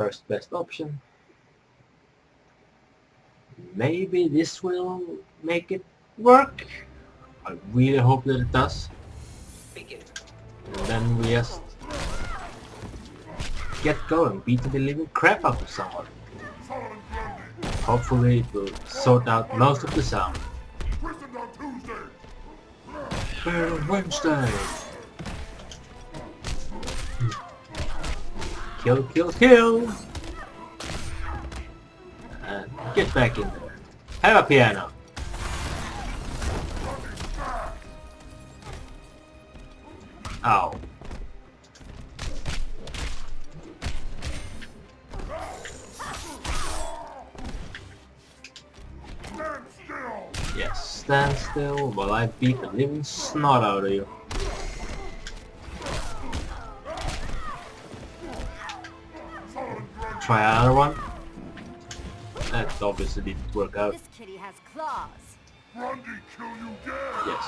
first best option. Maybe this will make it work. I really hope that it does. And then we just get going, beating the living crap out of someone. Hopefully it will sort out most of the sound. Wednesday! Kill, kill, kill! And get back in there. Have a piano! Ow. Yes, stand still while I beat the living snot out of you. Try another one. That obviously didn't work out. This kitty has claws. Yes.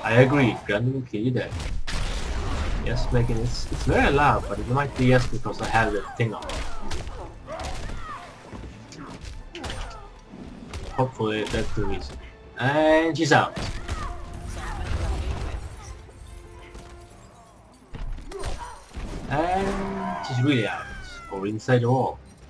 I agree, Grundy will kill you dead. Yes, making it's very loud, but it might be just because I have the thing on. Hopefully that's the reason. And she's out. And she's really out. Or inside the wall.